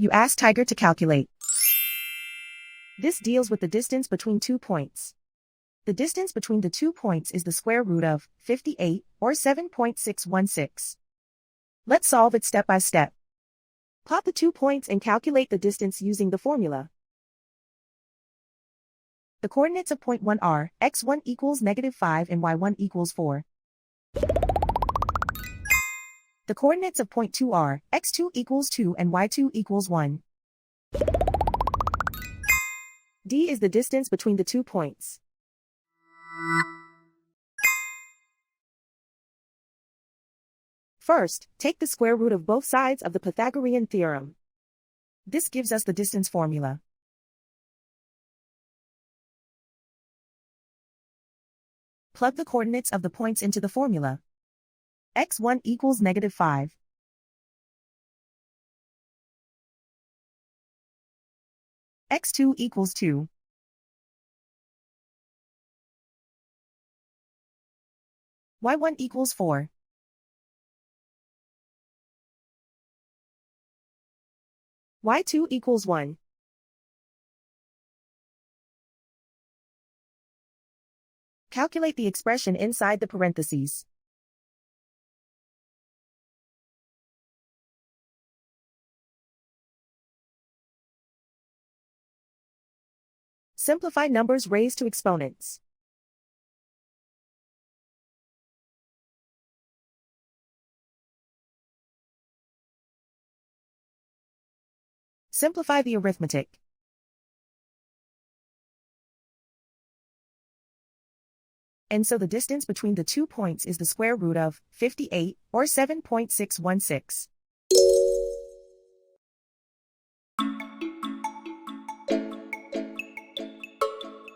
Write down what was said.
You ask Tiger to calculate. This deals with the distance between 2 points. The distance between the 2 points is the square root of 58, or 7.616. Let's solve it step by step. Plot the 2 points and calculate the distance using the formula. The coordinates of point 1 are x1 equals -5 and y1 equals 4. The coordinates of point 2 are x2 equals 2 and y2 equals 1. D is the distance between the 2 points. First, take the square root of both sides of the Pythagorean theorem. This gives us the distance formula. Plug the coordinates of the points into the formula. x1 equals -5. x2 equals 2. y1 equals 4. y2 equals 1. Calculate the expression inside the parentheses. Simplify numbers raised to exponents. Simplify the arithmetic. And so the distance between the 2 points is the square root of 58, or 7.616.